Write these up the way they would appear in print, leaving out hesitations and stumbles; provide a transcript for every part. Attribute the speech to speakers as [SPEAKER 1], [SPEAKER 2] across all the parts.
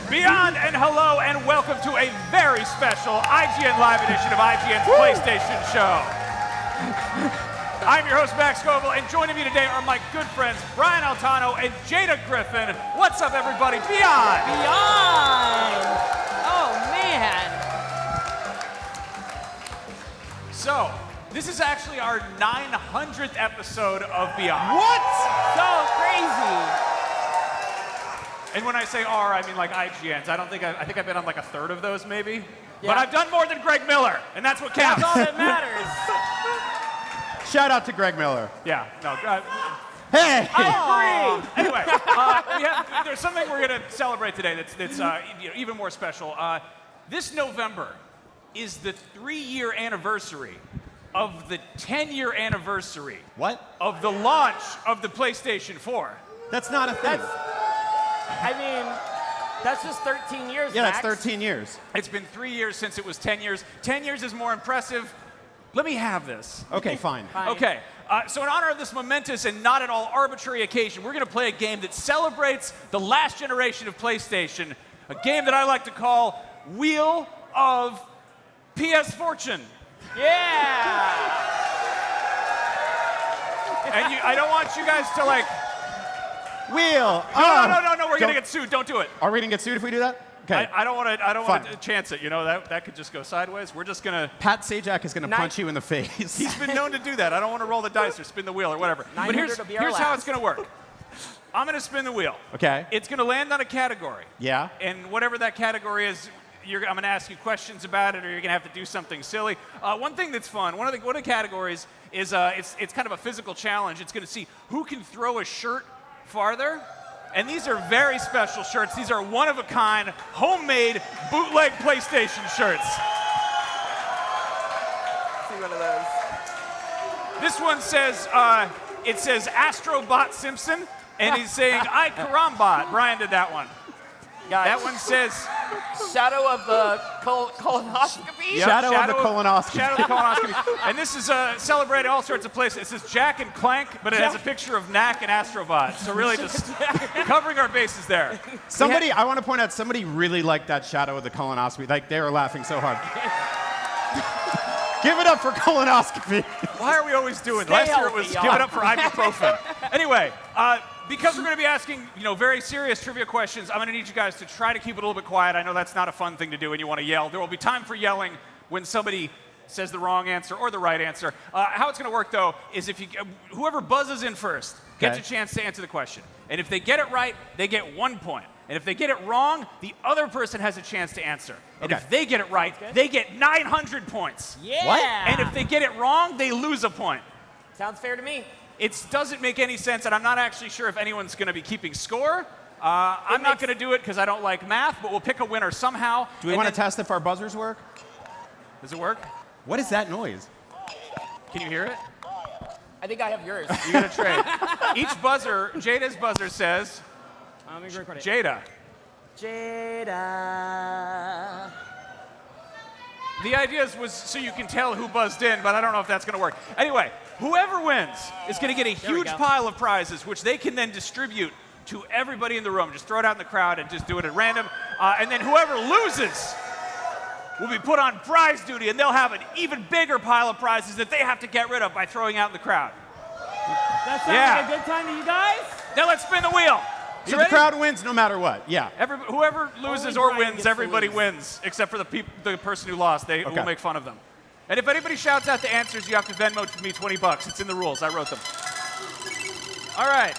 [SPEAKER 1] Beyond and hello and welcome to a very special IGN Live edition of IGN's PlayStation Show. I'm your host, Max Scoville, and joining me today are my good friends, Brian Altano and Jada Griffin. What's up, everybody? Beyond!
[SPEAKER 2] Beyond! Oh, man.
[SPEAKER 1] So, this is actually our 900th episode of Beyond.
[SPEAKER 2] What? So crazy.
[SPEAKER 1] And when I say R, I mean like IGNs. I think I've been on like a third of those, maybe.
[SPEAKER 2] Yeah.
[SPEAKER 1] But I've done more than Greg Miller, and that's what counts.
[SPEAKER 2] That's all that matters.
[SPEAKER 3] Shout out to Greg Miller.
[SPEAKER 1] Yeah, no.
[SPEAKER 3] Hey!
[SPEAKER 1] I agree. Anyway, there's something we're going to celebrate today that's even more special. This November is the 3-year anniversary of the 10-year anniversary.
[SPEAKER 3] What?
[SPEAKER 1] Of the launch of the PlayStation 4.
[SPEAKER 3] That's not a thing.
[SPEAKER 2] I mean, that's just 13 years,
[SPEAKER 3] Yeah,
[SPEAKER 2] Max.
[SPEAKER 3] that's 13 years.
[SPEAKER 1] It's been 3 years since it was 10 years. 10 years is more impressive. Let me have this.
[SPEAKER 3] Okay, fine.
[SPEAKER 2] Fine.
[SPEAKER 1] Okay, so in honor of this momentous and not at all arbitrary occasion, we're going to play a game that celebrates the last generation of PlayStation, a game that I like to call Wheel of PS4-tune.
[SPEAKER 2] Yeah.
[SPEAKER 1] And I don't want you guys to like,
[SPEAKER 3] Wheel.
[SPEAKER 1] no, we're going to get sued. Don't do it.
[SPEAKER 3] Are we gonna get sued if we do that? Okay.
[SPEAKER 1] I don't want to
[SPEAKER 3] Fine.
[SPEAKER 1] chance it. You know, that could just go sideways. We're just going to...
[SPEAKER 3] Pat Sajak is gonna punch you in the face.
[SPEAKER 1] He's been known to do that. I don't want to roll the dice or spin the wheel or whatever. But
[SPEAKER 2] 900
[SPEAKER 1] here's
[SPEAKER 2] will be our
[SPEAKER 1] how
[SPEAKER 2] last.
[SPEAKER 1] it's going to work. I'm going to spin the wheel.
[SPEAKER 3] Okay.
[SPEAKER 1] It's going to land on a category.
[SPEAKER 3] Yeah.
[SPEAKER 1] And whatever that category is, I'm going to ask you questions about it, or you're going to have to do something silly. One thing that's fun, one of the categories is it's kind of a physical challenge. It's going to see who can throw a shirt farther. And these are very special shirts. These are one-of-a-kind, homemade, bootleg PlayStation shirts.
[SPEAKER 2] See one of those.
[SPEAKER 1] This one says, it says Astrobot Simpson, and he's saying, I Karambot. Brian did that one.
[SPEAKER 2] Guys,
[SPEAKER 1] That one says,
[SPEAKER 2] Shadow of the colonoscopy?
[SPEAKER 1] Yep,
[SPEAKER 3] Shadow of the colonoscopy.
[SPEAKER 1] Shadow of the colonoscopy. And this is celebrating all sorts of places. It says Jack and Clank, but it has a picture of Knack and Astrobot. So really just covering our bases there.
[SPEAKER 3] Somebody, I want to point out, somebody really liked that Shadow of the colonoscopy. Like, they were laughing so hard. Give it up for colonoscopy.
[SPEAKER 1] Why are we always doing
[SPEAKER 2] Stay
[SPEAKER 1] Last year it was
[SPEAKER 2] healthy,
[SPEAKER 1] give it
[SPEAKER 2] y'all.
[SPEAKER 1] up for ibuprofen. Anyway, because we're going to be asking, very serious trivia questions, I'm going to need you guys to try to keep it a little bit quiet. I know that's not a fun thing to do and you want to yell. There will be time for yelling when somebody says the wrong answer or the right answer. How it's going to work, though, is if whoever buzzes in first gets a chance to answer the question. And if they get it right, they get 1 point. And if they get it wrong, the other person has a chance to answer. And if they get it right, they get 900 points.
[SPEAKER 2] Yeah.
[SPEAKER 3] What?
[SPEAKER 1] And if they get it wrong, they lose a point.
[SPEAKER 2] Sounds fair to me.
[SPEAKER 1] It doesn't make any sense, and I'm not actually sure if anyone's going to be keeping score. I'm not going to do it because I don't like math, but we'll pick a winner somehow.
[SPEAKER 3] Do we want to test if our buzzers work?
[SPEAKER 1] Does it work?
[SPEAKER 3] What is that noise?
[SPEAKER 1] Can you hear it?
[SPEAKER 2] I think I have yours.
[SPEAKER 1] You got to trade. Each buzzer, Jada's buzzer says,
[SPEAKER 2] Let me record it.
[SPEAKER 1] Jada.
[SPEAKER 2] Jada.
[SPEAKER 1] The idea was so you can tell who buzzed in, but I don't know if that's going to work. Anyway, whoever wins is going to get a
[SPEAKER 2] we
[SPEAKER 1] huge
[SPEAKER 2] go.
[SPEAKER 1] pile of prizes, which they can then distribute to everybody in the room. Just throw it out in the crowd and just do it at random. And then whoever loses will be put on prize duty, and they'll have an even bigger pile of prizes that they have to get rid of by throwing out in the crowd.
[SPEAKER 2] That sounds
[SPEAKER 1] Yeah.
[SPEAKER 2] like a good time to you guys?
[SPEAKER 1] Now let's spin the wheel.
[SPEAKER 3] So
[SPEAKER 1] You
[SPEAKER 3] the
[SPEAKER 1] ready?
[SPEAKER 3] crowd wins no matter what. Yeah.
[SPEAKER 1] Whoever loses
[SPEAKER 2] Only
[SPEAKER 1] or
[SPEAKER 2] Brian
[SPEAKER 1] wins,
[SPEAKER 2] gets to
[SPEAKER 1] everybody
[SPEAKER 2] lose.
[SPEAKER 1] wins, except for the person who lost. They will make fun of them. And if anybody shouts out the answers, you have to Venmo me $20. It's in the rules. I wrote them. All right.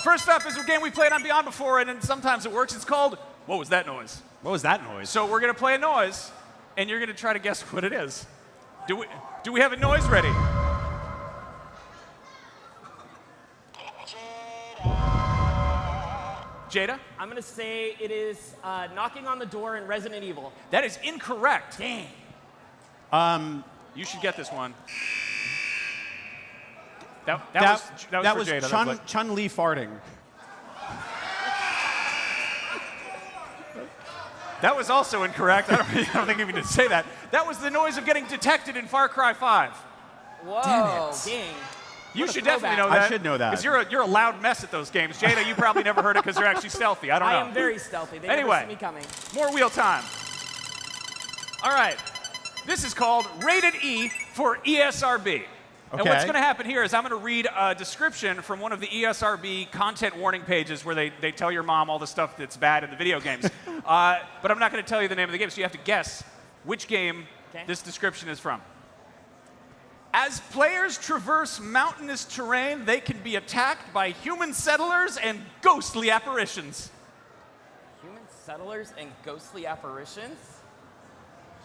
[SPEAKER 1] First up is a game we played on Beyond before, and then sometimes it works. It's called What Was That Noise?
[SPEAKER 3] What was that noise?
[SPEAKER 1] So we're going to play a noise, and you're going to try to guess what it is. Do we have a noise ready? Jada?
[SPEAKER 2] I'm going to say it is knocking on the door in Resident Evil.
[SPEAKER 1] That is incorrect.
[SPEAKER 2] Dang.
[SPEAKER 1] You should get this one. That was for Jada.
[SPEAKER 3] Chun-Li farting.
[SPEAKER 1] That was also incorrect. I don't think you need to say that. That was the noise of getting detected in Far Cry 5.
[SPEAKER 2] Whoa.
[SPEAKER 3] Damn it.
[SPEAKER 2] Dang.
[SPEAKER 1] You
[SPEAKER 2] What a
[SPEAKER 1] should definitely
[SPEAKER 2] throwback.
[SPEAKER 1] know that.
[SPEAKER 3] I should know that.
[SPEAKER 1] Because you're a loud mess at those games. Jada, you probably never heard it because you're actually stealthy. I don't know.
[SPEAKER 2] I am very stealthy. They
[SPEAKER 1] Anyway.
[SPEAKER 2] never see me coming.
[SPEAKER 1] More wheel time. All right. This is called Rated E for ESRB. And what's
[SPEAKER 3] Okay.
[SPEAKER 1] going to happen here is I'm going to read a description from one of the ESRB content warning pages where they tell your mom all the stuff that's bad in the video games. But I'm not going to tell you the name of the game, so you have to guess which game this description is from. As players traverse mountainous terrain, they can be attacked by human settlers and ghostly apparitions.
[SPEAKER 2] Human settlers and ghostly apparitions?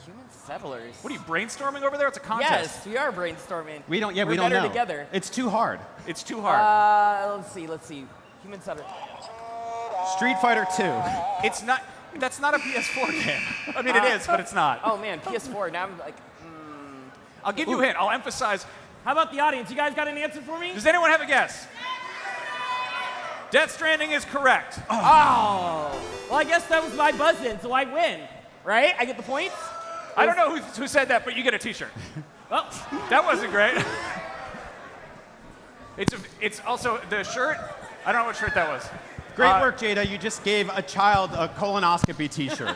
[SPEAKER 2] Human settlers.
[SPEAKER 1] What are you, brainstorming over there? It's a contest.
[SPEAKER 2] Yes, we are brainstorming.
[SPEAKER 3] We don't. Yeah,
[SPEAKER 2] We're
[SPEAKER 3] we don't
[SPEAKER 2] better
[SPEAKER 3] know.
[SPEAKER 2] together.
[SPEAKER 3] It's too hard.
[SPEAKER 1] It's too hard.
[SPEAKER 2] Let's see. Human settlers.
[SPEAKER 3] Street Fighter 2.
[SPEAKER 1] It's not. That's not a PS4 game. I mean, it is, but it's not.
[SPEAKER 2] Oh man, PS4. Now I'm like,
[SPEAKER 1] I'll give you a hint. I'll emphasize.
[SPEAKER 2] how about the audience? You guys got an answer for me?
[SPEAKER 1] Does anyone have a guess? Death Stranding is correct.
[SPEAKER 2] Oh. Well, I guess that was my buzz-in, so I win, right? I get the points?
[SPEAKER 1] I don't know who said that, but you get a T-shirt.
[SPEAKER 2] Well,
[SPEAKER 1] That wasn't great. It's also the shirt. I don't know what shirt that was.
[SPEAKER 3] Great work, Jada. You just gave a child a colonoscopy T-shirt.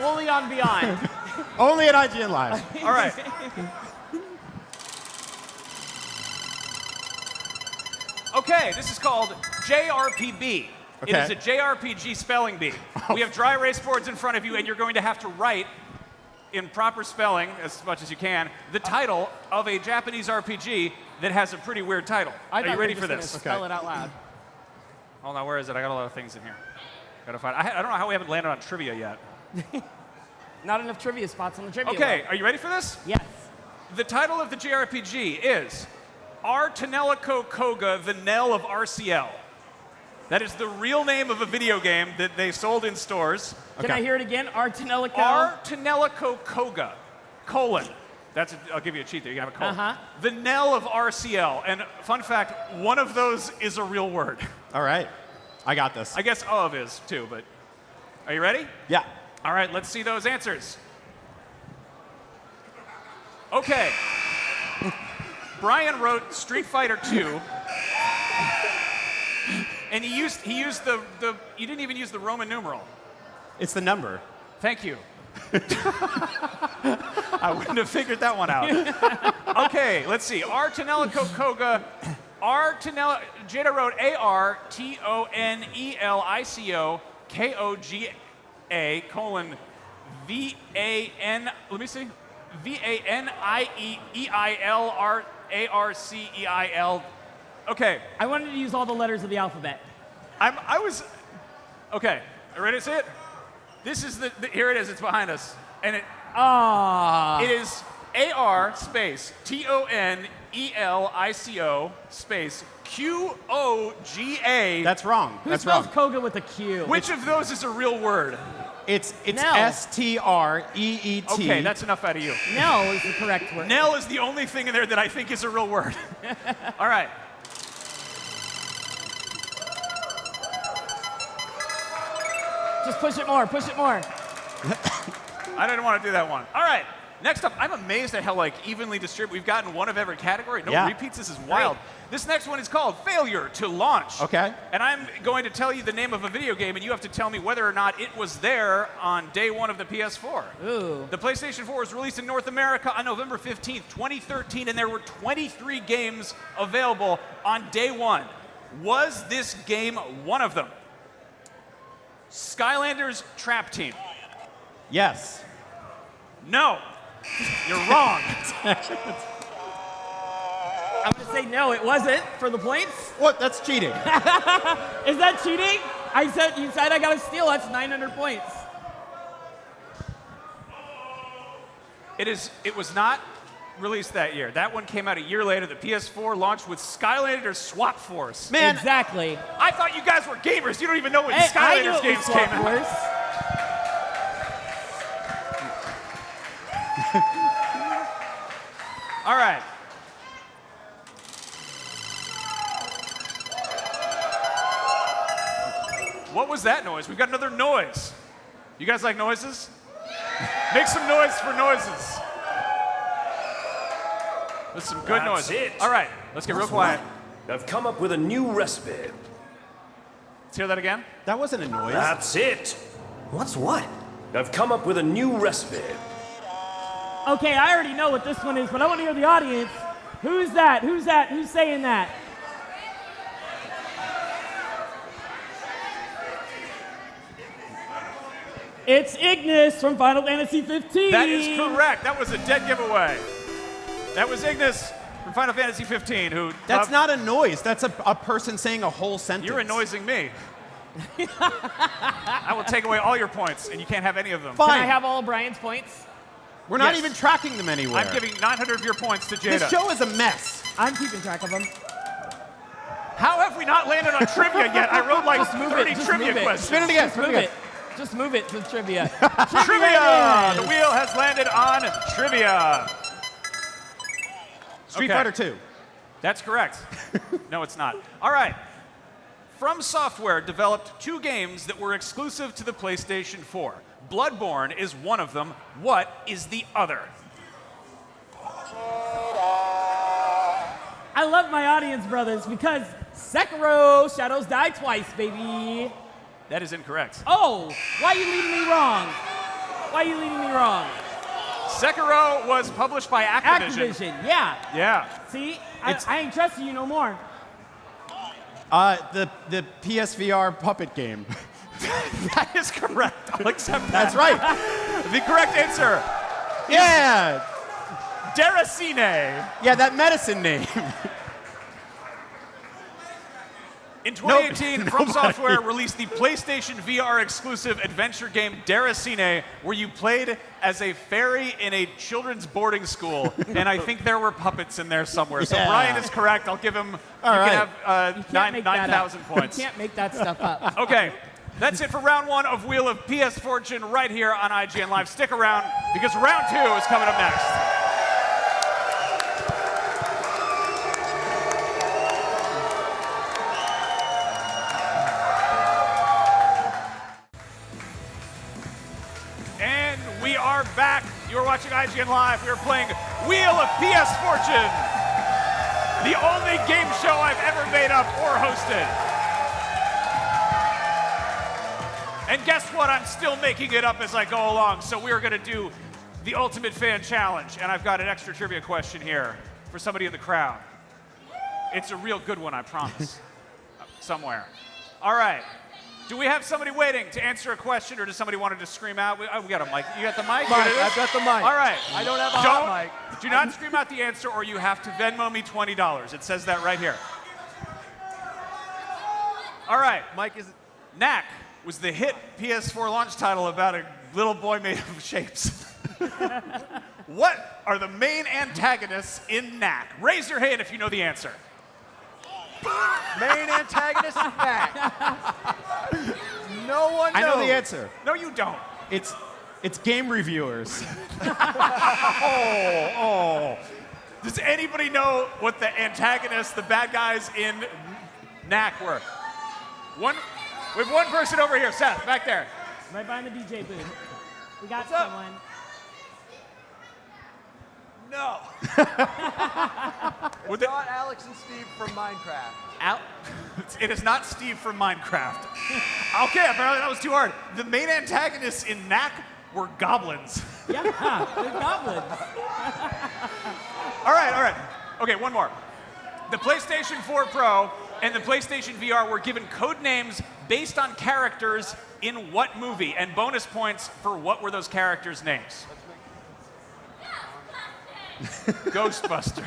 [SPEAKER 2] only on Beyond.
[SPEAKER 3] Only at IGN Live.
[SPEAKER 1] All right. Okay, this is called JRPB. It
[SPEAKER 3] Okay.
[SPEAKER 1] is a JRPG spelling bee. We have dry erase boards in front of you, and you're going to have to write, in proper spelling, as much as you can, the title of a Japanese RPG that has a pretty weird title.
[SPEAKER 2] I
[SPEAKER 1] Are
[SPEAKER 2] thought
[SPEAKER 1] you
[SPEAKER 2] we
[SPEAKER 1] ready
[SPEAKER 2] were
[SPEAKER 1] for
[SPEAKER 2] just
[SPEAKER 1] this?
[SPEAKER 2] gonna Spell it out loud.
[SPEAKER 1] Hold on, where is it? I got a lot of things in here. Gotta find. I don't know how we haven't landed on trivia yet.
[SPEAKER 2] Not enough trivia spots on the trivia.
[SPEAKER 1] Okay,
[SPEAKER 2] wheel.
[SPEAKER 1] are you ready for this?
[SPEAKER 2] Yes.
[SPEAKER 1] The title of the JRPG is R. Tenelico Koga, the Knell of RCL. That is the real name of a video game that they sold in stores.
[SPEAKER 2] Can I hear it again? Artenelico.
[SPEAKER 1] R. Tenelico Koga, colon. I'll give you a cheat there. You can have a colon.
[SPEAKER 2] Uh-huh.
[SPEAKER 1] The Knell of RCL. And fun fact, one of those is a real word.
[SPEAKER 3] All right. I got this.
[SPEAKER 1] I guess of is too, but are you ready?
[SPEAKER 3] Yeah.
[SPEAKER 1] All right, let's see those answers. Okay. Brian wrote Street Fighter 2. And he used the you didn't even use the Roman numeral.
[SPEAKER 3] It's the number.
[SPEAKER 1] Thank you. I wouldn't have figured that one out. Okay, let's see. R. Tenelico Koga. Jada wrote ARTONELICO KOGA colon VAN. Let me see. VANIEEILRARCEIL. Okay.
[SPEAKER 2] I wanted to use all the letters of the alphabet.
[SPEAKER 1] Okay. Are you ready to see it? This is here it is. It's behind us, and it is AR space TONELICO space QOGA.
[SPEAKER 3] That's wrong.
[SPEAKER 2] Who
[SPEAKER 3] That's
[SPEAKER 2] spells
[SPEAKER 3] wrong.
[SPEAKER 2] Koga with a Q?
[SPEAKER 1] Which of those is a real word?
[SPEAKER 3] It's
[SPEAKER 2] Nell.
[SPEAKER 3] STREET.
[SPEAKER 1] Okay, that's enough out of you.
[SPEAKER 2] Nell is the correct word.
[SPEAKER 1] Nell is the only thing in there that I think is a real word. All right.
[SPEAKER 2] Just push it more. Push it more.
[SPEAKER 1] I didn't want to do that one. All right. Next up, I'm amazed at how evenly distributed. We've gotten one of every category. No repeats. This is wild. This next one is called Failure to Launch.
[SPEAKER 3] Okay.
[SPEAKER 1] And I'm going to tell you the name of a video game, and you have to tell me whether or not it was there on day one of the PS4.
[SPEAKER 2] Ooh.
[SPEAKER 1] The PlayStation 4 was released in North America on November 15th, 2013, and there were 23 games available on day one. Was this game one of them? Skylanders Trap Team.
[SPEAKER 3] Yes.
[SPEAKER 1] No. You're wrong.
[SPEAKER 2] I'm going to say no, it wasn't for the points.
[SPEAKER 3] What? That's cheating.
[SPEAKER 2] Is that cheating? You said I got to steal. That's 900 points.
[SPEAKER 1] It was not released that year. That one came out a year later. The PS4 launched with Skylanders Swap Force.
[SPEAKER 3] Man,
[SPEAKER 2] Exactly.
[SPEAKER 1] I thought you guys were gamers. You don't even know when
[SPEAKER 2] Hey, I knew
[SPEAKER 1] Skylanders
[SPEAKER 2] it was
[SPEAKER 1] games
[SPEAKER 2] Swap
[SPEAKER 1] came out.
[SPEAKER 2] Force.
[SPEAKER 1] All right. What was that noise? We've got another noise. You guys like noises? Make some noise for noises. With some good
[SPEAKER 4] That's
[SPEAKER 1] noise.
[SPEAKER 4] it.
[SPEAKER 1] All right, let's get real quiet.
[SPEAKER 4] I've come up with a new recipe.
[SPEAKER 1] Let's hear that again.
[SPEAKER 3] That wasn't a noise.
[SPEAKER 4] That's it.
[SPEAKER 5] What's what?
[SPEAKER 4] I've come up with a new recipe.
[SPEAKER 2] Okay, I already know what this one is, but I want to hear the audience. Who's that? Who's that? Who's saying that? It's Ignis from Final Fantasy 15.
[SPEAKER 1] That is correct. That was a dead giveaway. That was Ignis from Final Fantasy 15, who...
[SPEAKER 3] That's not a noise. That's a person saying a whole sentence.
[SPEAKER 1] You're annoying me. I will take away all your points, and you can't have any of them.
[SPEAKER 3] Fine.
[SPEAKER 2] Can I have all of Brian's points?
[SPEAKER 3] We're not
[SPEAKER 1] Yes.
[SPEAKER 3] even tracking them anywhere.
[SPEAKER 1] I'm giving 900 of your points to Jada.
[SPEAKER 3] This show is a mess.
[SPEAKER 2] I'm keeping track of them.
[SPEAKER 1] How have we not landed on trivia yet? I wrote like
[SPEAKER 2] Just move
[SPEAKER 1] 30
[SPEAKER 2] it. Just
[SPEAKER 1] trivia
[SPEAKER 2] move it.
[SPEAKER 1] questions.
[SPEAKER 3] Spin it again.
[SPEAKER 2] Just
[SPEAKER 3] Spin it
[SPEAKER 2] move
[SPEAKER 3] again.
[SPEAKER 2] it. Just move it to trivia.
[SPEAKER 1] Trivia!
[SPEAKER 2] it
[SPEAKER 1] The
[SPEAKER 2] is.
[SPEAKER 1] wheel has landed on trivia.
[SPEAKER 3] Street
[SPEAKER 1] Okay.
[SPEAKER 3] Fighter 2.
[SPEAKER 1] That's correct. No, it's not. All right. From Software developed 2 games that were exclusive to the PlayStation 4. Bloodborne is one of them. What is the other?
[SPEAKER 2] I love my audience, brothers, because Sekiro Shadows Die Twice, baby.
[SPEAKER 1] That is incorrect.
[SPEAKER 2] Oh, why are you leading me wrong? Why are you leading me wrong?
[SPEAKER 1] Sekiro was published by Activision.
[SPEAKER 2] Activision, yeah.
[SPEAKER 1] Yeah.
[SPEAKER 2] See, I ain't trusting you no more.
[SPEAKER 3] The PSVR puppet game.
[SPEAKER 1] That is correct. I'll accept that.
[SPEAKER 3] That's right.
[SPEAKER 1] The correct answer,
[SPEAKER 3] Yeah.
[SPEAKER 1] Deracine.
[SPEAKER 3] Yeah, that medicine name.
[SPEAKER 1] In 2018, From
[SPEAKER 3] nobody.
[SPEAKER 1] Software released the PlayStation VR exclusive adventure game Deracine, where you played as a fairy in a children's boarding school, and I think there were puppets in there somewhere. So
[SPEAKER 3] Yeah.
[SPEAKER 1] Brian is correct. I'll give him.
[SPEAKER 3] All
[SPEAKER 1] you
[SPEAKER 3] right.
[SPEAKER 1] can have
[SPEAKER 2] You can't make that up.
[SPEAKER 1] 9,000 points.
[SPEAKER 2] You can't make that stuff up.
[SPEAKER 1] Okay, that's it for round 1 of Wheel of PS4-tune right here on IGN Live. Stick around because round 2 is coming up next. And we are back. You are watching IGN Live. We are playing Wheel of PS4-tune, the only game show I've ever made up or hosted. And guess what? I'm still making it up as I go along. So we are going to do the Ultimate Fan Challenge. And I've got an extra trivia question here for somebody in the crowd. It's a real good one, I promise. Somewhere. All right. Do we have somebody waiting to answer a question, or does somebody want to just scream out? We got a mic. You got the mic?
[SPEAKER 5] Mike,
[SPEAKER 1] Here it is?
[SPEAKER 5] I've got the mic.
[SPEAKER 1] All right.
[SPEAKER 5] I don't have a hot mic.
[SPEAKER 1] Do not scream out the answer, or you have to Venmo me $20. It says that right here. All right.
[SPEAKER 5] Mike is.
[SPEAKER 1] Knack was the hit PS4 launch title about a little boy made of shapes. What are the main antagonists in Knack? Raise your hand if you know the answer.
[SPEAKER 5] Main antagonist is back. No one knows.
[SPEAKER 3] I know the answer.
[SPEAKER 1] No, you don't.
[SPEAKER 3] It's game reviewers.
[SPEAKER 1] Does anybody know what the antagonists, the bad guys in Knack were? We have one person over here, Seth, back there.
[SPEAKER 2] Right behind the DJ booth. We got
[SPEAKER 5] up?
[SPEAKER 2] someone.
[SPEAKER 1] No.
[SPEAKER 5] It's not Alex and Steve from Minecraft.
[SPEAKER 1] Out. It is not Steve from Minecraft. Okay, apparently that was too hard. The main antagonists in Knack were goblins.
[SPEAKER 2] Yeah, they're goblins.
[SPEAKER 1] All right. Okay, one more. The PlayStation 4 Pro and the PlayStation VR were given code names based on characters in what movie? And bonus points for what were those characters' names? Ghostbusters.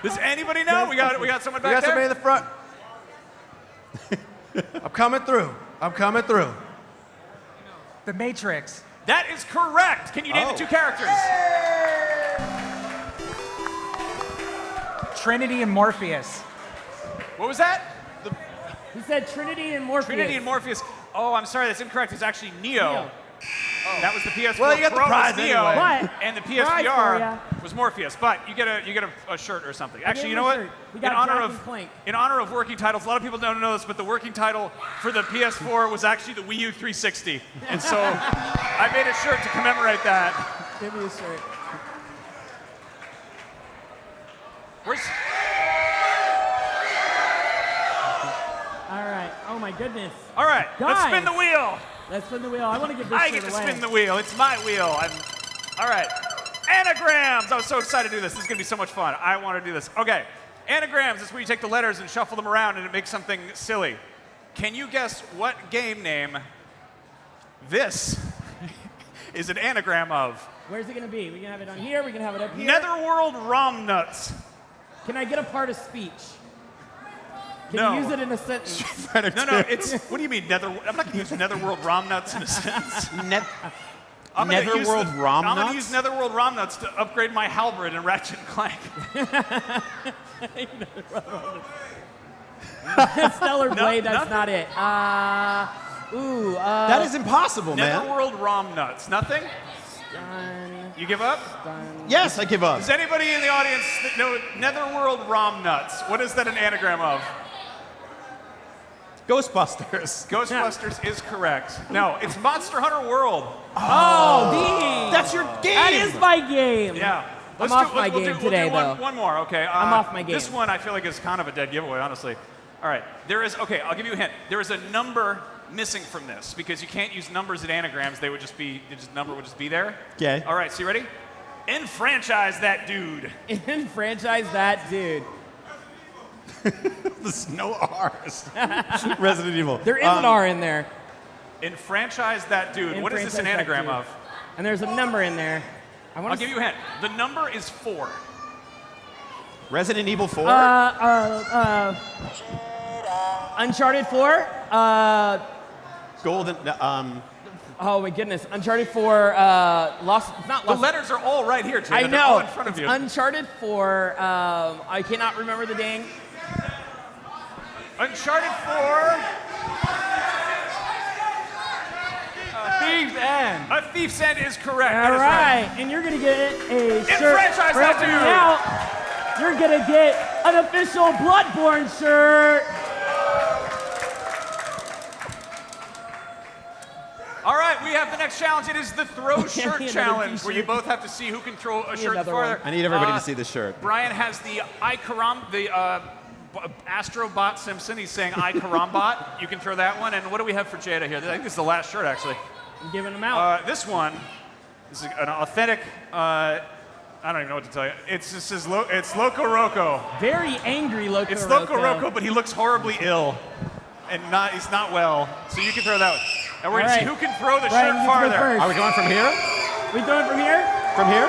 [SPEAKER 1] Does anybody know? We got someone
[SPEAKER 5] We
[SPEAKER 1] back
[SPEAKER 5] got somebody
[SPEAKER 1] there?
[SPEAKER 5] in the front. I'm coming through.
[SPEAKER 6] The Matrix.
[SPEAKER 1] That is correct. Can you name the two characters?
[SPEAKER 6] Trinity and Morpheus.
[SPEAKER 1] What was that?
[SPEAKER 2] He said Trinity and Morpheus.
[SPEAKER 1] Trinity and Morpheus. Oh, I'm sorry, that's incorrect. It's actually Neo.
[SPEAKER 2] Neo.
[SPEAKER 1] That was the PS4
[SPEAKER 5] Well, you got the
[SPEAKER 1] Pro
[SPEAKER 5] prize
[SPEAKER 1] was Neo,
[SPEAKER 5] anyway.
[SPEAKER 2] But,
[SPEAKER 1] and the
[SPEAKER 2] prize
[SPEAKER 1] PSVR
[SPEAKER 2] for
[SPEAKER 1] was Morpheus. But you get a shirt or something. Actually, you
[SPEAKER 2] him
[SPEAKER 1] know
[SPEAKER 2] a
[SPEAKER 1] what?
[SPEAKER 2] shirt. We got Jack and Clank.
[SPEAKER 1] In honor of working titles, a lot of people don't know this, but the working title for the PS4 was actually the Wii U 360, and so I made a shirt to commemorate that.
[SPEAKER 2] Give me a shirt.
[SPEAKER 1] Where's...
[SPEAKER 2] All right. Oh my goodness.
[SPEAKER 1] All right, let's
[SPEAKER 2] Guys.
[SPEAKER 1] spin the wheel.
[SPEAKER 2] Let's spin the wheel. I want to give this
[SPEAKER 1] I
[SPEAKER 2] shirt
[SPEAKER 1] get to
[SPEAKER 2] away.
[SPEAKER 1] spin the wheel. It's my wheel. All right. Anagrams. I was so excited to do this. This is going to be so much fun. I want to do this. Okay. Anagrams is where you take the letters and shuffle them around and it makes something silly. Can you guess what game name this is an anagram of?
[SPEAKER 2] Where's it going to be? We can have it on here. We can have it up here.
[SPEAKER 1] Netherworld Romnuts.
[SPEAKER 2] Can I get a part of speech? Can
[SPEAKER 1] No.
[SPEAKER 2] you use it in a sentence?
[SPEAKER 1] No, it's, what do you mean, I'm not going to use Netherworld Romnuts in a sentence. I'm gonna use
[SPEAKER 3] Netherworld Romnuts?
[SPEAKER 1] I'm going to use Netherworld Romnuts to upgrade my halberd in Ratchet and Clank.
[SPEAKER 2] Stellar Blade, that's
[SPEAKER 1] nothing.
[SPEAKER 2] not it.
[SPEAKER 3] That is impossible, man.
[SPEAKER 1] Netherworld Romnuts. Nothing?
[SPEAKER 2] Done,
[SPEAKER 1] You give up?
[SPEAKER 2] done.
[SPEAKER 3] Yes, I give up.
[SPEAKER 1] Does anybody in the audience that know Netherworld Romnuts? What is that an anagram of?
[SPEAKER 3] Ghostbusters.
[SPEAKER 1] Ghostbusters is correct. No, it's Monster Hunter World.
[SPEAKER 2] Oh, dang.
[SPEAKER 3] That's your game.
[SPEAKER 2] That is my game.
[SPEAKER 1] Yeah.
[SPEAKER 2] I'm off my game today,
[SPEAKER 1] we'll do
[SPEAKER 2] though.
[SPEAKER 1] one more, okay?
[SPEAKER 2] I'm off my game.
[SPEAKER 1] This one I feel like is kind of a dead giveaway, honestly. All right, okay, I'll give you a hint. There is a number missing from this because you can't use numbers at anagrams. They would just be, number would just be there.
[SPEAKER 3] Okay.
[SPEAKER 1] All right, so you ready? Enfranchise that dude.
[SPEAKER 2] Enfranchise that dude.
[SPEAKER 3] There's no R's. Resident Evil.
[SPEAKER 2] There is an R in there.
[SPEAKER 1] Enfranchise that dude. What is this an
[SPEAKER 2] Enfranchise that
[SPEAKER 1] anagram
[SPEAKER 2] dude.
[SPEAKER 1] of?
[SPEAKER 2] And there's a number in there.
[SPEAKER 1] I'll give you a hint. The number is 4.
[SPEAKER 3] Resident Evil 4?
[SPEAKER 2] Uncharted 4.
[SPEAKER 3] Golden.
[SPEAKER 2] Oh my goodness. Uncharted 4. Lost. It's not
[SPEAKER 1] The
[SPEAKER 2] Lost.
[SPEAKER 1] letters are all right here, Jada.
[SPEAKER 2] I
[SPEAKER 1] They're all
[SPEAKER 2] know.
[SPEAKER 1] in front of
[SPEAKER 2] It's
[SPEAKER 1] you.
[SPEAKER 2] Uncharted 4. I cannot remember the dang.
[SPEAKER 1] Uncharted 4.
[SPEAKER 5] Thieves End.
[SPEAKER 1] A Thief's End is correct. That
[SPEAKER 2] All
[SPEAKER 1] is
[SPEAKER 2] right, and you're gonna get a shirt
[SPEAKER 1] Enfranchise
[SPEAKER 2] for
[SPEAKER 1] that
[SPEAKER 2] helping me
[SPEAKER 1] dude.
[SPEAKER 2] out. You're gonna get an official Bloodborne shirt.
[SPEAKER 1] All right, we have the next challenge. It is the throw shirt
[SPEAKER 2] Another
[SPEAKER 1] challenge, where you
[SPEAKER 2] t-shirt.
[SPEAKER 1] both have to see who can throw a shirt
[SPEAKER 2] another
[SPEAKER 1] farther.
[SPEAKER 2] one.
[SPEAKER 3] I need everybody to see this shirt.
[SPEAKER 1] Brian has the Astrobot Simpson. He's saying I Karambot. You can throw that one. And what do we have for Jada here? I think this is the last shirt, actually.
[SPEAKER 2] I'm giving them out.
[SPEAKER 1] This one is an authentic. I don't even know what to tell you. It's Loco Roco.
[SPEAKER 2] Very angry Loco
[SPEAKER 1] It's Loco Roco, but he looks horribly ill, and he's not well. So you can throw that one. And we're gonna see who can throw the
[SPEAKER 2] Brian,
[SPEAKER 1] shirt
[SPEAKER 2] you throw
[SPEAKER 1] farther.
[SPEAKER 2] first.
[SPEAKER 3] Are we going from here?
[SPEAKER 2] We throwing from here?
[SPEAKER 3] From here?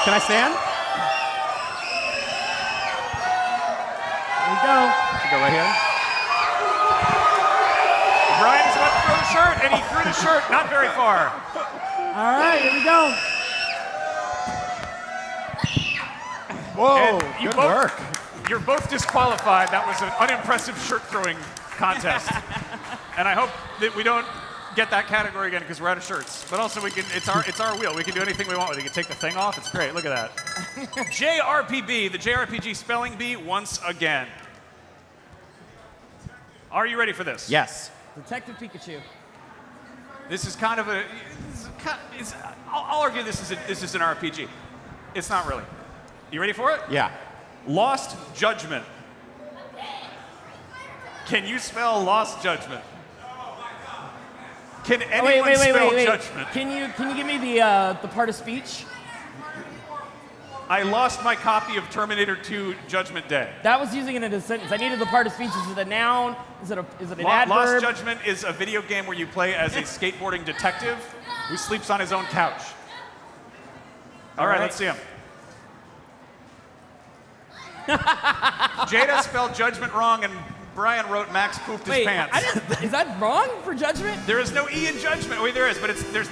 [SPEAKER 3] Can I stand?
[SPEAKER 2] There we go.
[SPEAKER 3] Go right here.
[SPEAKER 1] Brian is about to throw the shirt, and he threw the shirt not very far.
[SPEAKER 2] All right, here we go.
[SPEAKER 3] Whoa,
[SPEAKER 1] And you
[SPEAKER 3] good
[SPEAKER 1] both-
[SPEAKER 3] work.
[SPEAKER 1] You're both disqualified. That was an unimpressive shirt throwing contest. And I hope that we don't get that category again because we're out of shirts. But also it's our wheel. We can do anything we want with it. We can take the thing off. It's great. Look at that. JRPB, the JRPG spelling bee once again. Are you ready for this?
[SPEAKER 3] Yes.
[SPEAKER 2] Detective Pikachu.
[SPEAKER 1] This is kind of a. I'll argue this is an RPG. It's not really. You ready for it?
[SPEAKER 3] Yeah.
[SPEAKER 1] Lost Judgment. Can you spell Lost Judgment? Can anyone spell Judgment?
[SPEAKER 2] Can you give me the part of speech?
[SPEAKER 1] I lost my copy of Terminator 2 Judgment Day.
[SPEAKER 2] That was using it in a sentence. I needed the part of speech. Is it a noun? Is it an
[SPEAKER 1] Lost
[SPEAKER 2] adverb?
[SPEAKER 1] Judgment is a video game where you play as a skateboarding detective who sleeps on his own couch. All right, let's see him. Jada spelled judgment wrong, and Brian wrote Max pooped his
[SPEAKER 2] Wait,
[SPEAKER 1] pants.
[SPEAKER 2] is that wrong for judgment?
[SPEAKER 1] There is no E in judgment. Wait, there is, but there's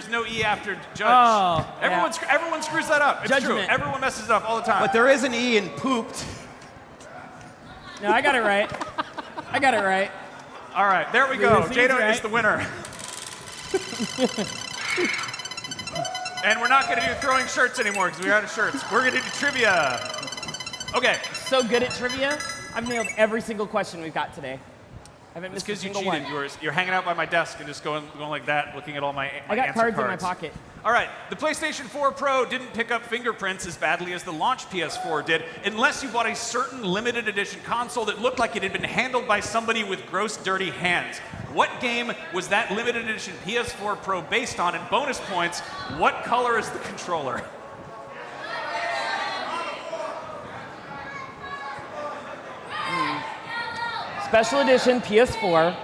[SPEAKER 1] no E after judge.
[SPEAKER 2] Oh,
[SPEAKER 1] Everyone screws that up. It's true.
[SPEAKER 2] Judgment.
[SPEAKER 1] Everyone messes it up all the time.
[SPEAKER 3] But there is an E in pooped.
[SPEAKER 2] No, I got it right. I got it right.
[SPEAKER 1] All right, there we go.
[SPEAKER 2] Seems
[SPEAKER 1] Jada
[SPEAKER 2] right.
[SPEAKER 1] is the winner. And we're not going to do throwing shirts anymore because we're out of shirts. We're going to do trivia. Okay.
[SPEAKER 2] So good at trivia. I've nailed every single question we've got today. I haven't
[SPEAKER 1] It's
[SPEAKER 2] missed a
[SPEAKER 1] because you
[SPEAKER 2] single
[SPEAKER 1] cheated.
[SPEAKER 2] one.
[SPEAKER 1] You're hanging out by my desk and just going like that, looking at all my
[SPEAKER 2] I got
[SPEAKER 1] answer
[SPEAKER 2] cards in my pocket.
[SPEAKER 1] All right, the PlayStation 4 Pro didn't pick up fingerprints as badly as the launch PS4 did, unless you bought a certain limited edition console that looked like it had been handled by somebody with gross, dirty hands. What game was that limited edition PS4 Pro based on? And bonus points, what color is the controller?
[SPEAKER 2] Special edition PS4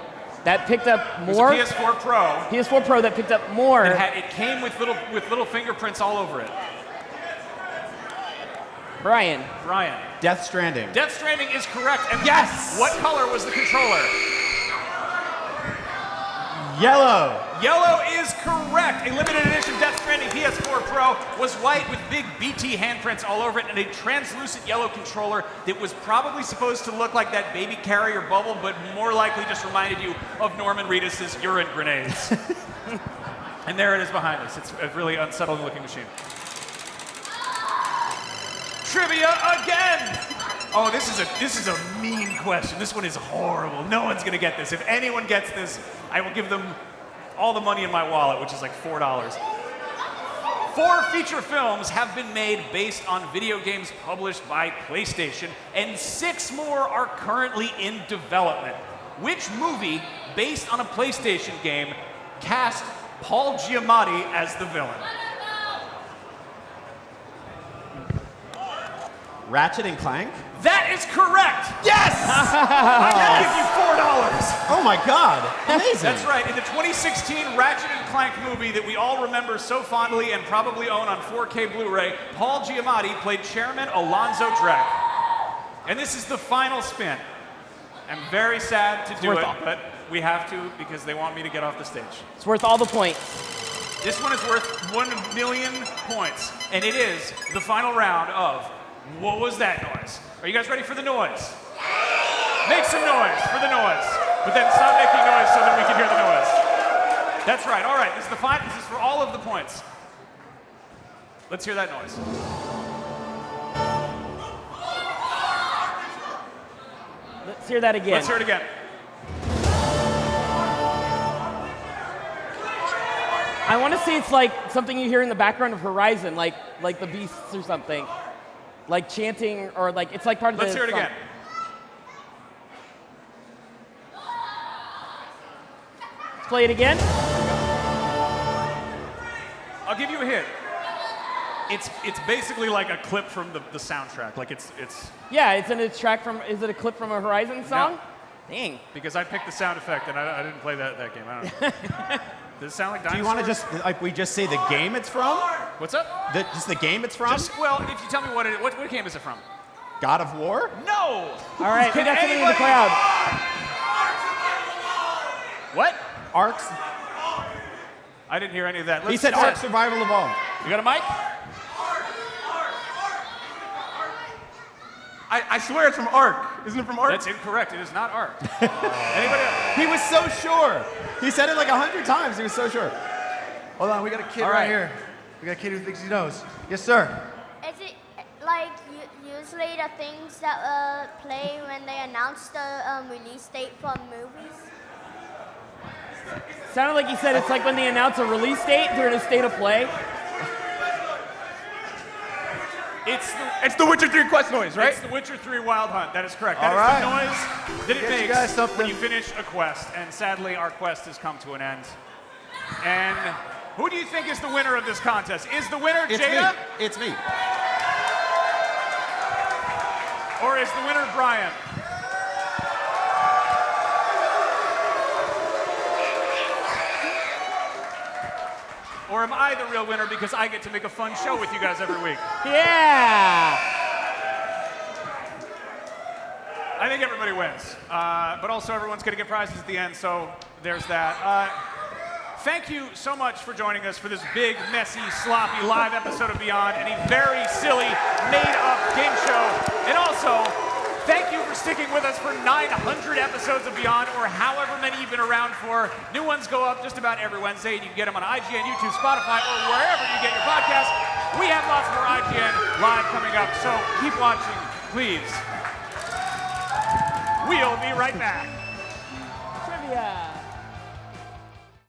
[SPEAKER 2] that picked up more.
[SPEAKER 1] It was a PS4 Pro.
[SPEAKER 2] PS4 Pro that picked up more.
[SPEAKER 1] It came with little fingerprints all over it.
[SPEAKER 2] Brian.
[SPEAKER 3] Death Stranding.
[SPEAKER 1] Death Stranding is correct. And
[SPEAKER 3] Yes!
[SPEAKER 1] What color was the controller?
[SPEAKER 3] Yellow.
[SPEAKER 1] Yellow is correct. A limited edition Death Stranding PS4 Pro was white with big BT handprints all over it and a translucent yellow controller that was probably supposed to look like that baby carrier bubble, but more likely just reminded you of Norman Reedus' urine grenades. And there it is behind us. It's a really unsettling looking machine. Trivia again! Oh, this is a mean question. This one is horrible. No one's gonna get this. If anyone gets this, I will give them all the money in my wallet, which is like $4. 4 feature films have been made based on video games published by PlayStation, and 6 more are currently in development. Which movie, based on a PlayStation game, cast Paul Giamatti as the villain?
[SPEAKER 3] Ratchet and Clank?
[SPEAKER 1] That is correct!
[SPEAKER 3] Yes!
[SPEAKER 1] I will give you $4.
[SPEAKER 3] Oh my God! Amazing.
[SPEAKER 1] That's right. In the 2016 Ratchet and Clank movie that we all remember so fondly and probably own on 4K Blu-ray, Paul Giamatti played Chairman Alonzo Drek. And this is the final spin. I'm very sad to do it, but we have to because they want me to get off the stage.
[SPEAKER 2] It's worth all the points.
[SPEAKER 1] This one is worth 1 million points, and it is the final round of What Was That Noise? Are you guys ready for the noise? Make some noise for the noise, but then stop making noise so that we can hear the noise. That's right. All right, this is for all of the points. Let's hear that noise.
[SPEAKER 2] Let's hear that again.
[SPEAKER 1] Let's hear it again.
[SPEAKER 2] I want to say it's like something you hear in the background of Horizon, like the beasts or something. Like chanting, or like, it's like part of
[SPEAKER 1] Let's
[SPEAKER 2] the
[SPEAKER 1] hear it
[SPEAKER 2] song.
[SPEAKER 1] again.
[SPEAKER 2] Let's play it again.
[SPEAKER 1] I'll give you a hint. It's basically like a clip from the soundtrack. Like it's
[SPEAKER 2] Yeah, it's in a track from, is it a clip from a Horizon song?
[SPEAKER 1] No.
[SPEAKER 2] Dang.
[SPEAKER 1] because I picked the sound effect and I didn't play that game. I don't know. Does it sound like dinosaurs?
[SPEAKER 3] Do you want to just, like, we just say the game it's from?
[SPEAKER 1] What's up?
[SPEAKER 3] Just the game it's from?
[SPEAKER 1] Well, if you tell me what game is it from?
[SPEAKER 3] God of War?
[SPEAKER 1] No!
[SPEAKER 2] All right, we got somebody in the
[SPEAKER 1] anybody-
[SPEAKER 2] crowd.
[SPEAKER 1] What?
[SPEAKER 3] Arks?
[SPEAKER 1] I didn't hear any of that.
[SPEAKER 3] He said Ark Survival Evolved.
[SPEAKER 1] You got a mic?
[SPEAKER 5] I swear it's from Ark. Isn't it from Ark?
[SPEAKER 1] That's incorrect. It is not Ark. Anybody else?
[SPEAKER 3] He was so sure. He said it like 100 times. He was so sure.
[SPEAKER 5] Hold on, we got a kid
[SPEAKER 1] All
[SPEAKER 5] right
[SPEAKER 1] right.
[SPEAKER 5] here. We got a kid who thinks he knows. Yes, sir.
[SPEAKER 7] Is it like usually the things that play when they announce the release date for movies?
[SPEAKER 2] Sounded like he said it's like when they announce a release date during a state of play.
[SPEAKER 1] It's
[SPEAKER 5] the Witcher 3 quest noise, right?
[SPEAKER 1] It's the Witcher 3 Wild Hunt. That is correct.
[SPEAKER 5] All
[SPEAKER 1] That is
[SPEAKER 5] right.
[SPEAKER 1] the noise that it
[SPEAKER 5] Get you
[SPEAKER 1] makes
[SPEAKER 5] guys something.
[SPEAKER 1] when you finish a quest. And sadly, our quest has come to an end. And who do you think is the winner of this contest? Is the winner
[SPEAKER 3] It's
[SPEAKER 1] Jada?
[SPEAKER 3] me. It's me.
[SPEAKER 1] Or is the winner Brian? Or am I the real winner because I get to make a fun show with you guys every week?
[SPEAKER 2] Yeah.
[SPEAKER 1] I think everybody wins. But also everyone's going to get prizes at the end, so there's that. Thank you so much for joining us for this big, messy, sloppy live episode of Beyond and a very silly, made-up game show. And also, thank you for sticking with us for 900 episodes of Beyond, or however many you've been around for. New ones go up just about every Wednesday, and you can get them on IGN, YouTube, Spotify, or wherever you get your podcasts. We have lots more IGN Live coming up, so keep watching, please. We'll be right back.
[SPEAKER 2] Trivia.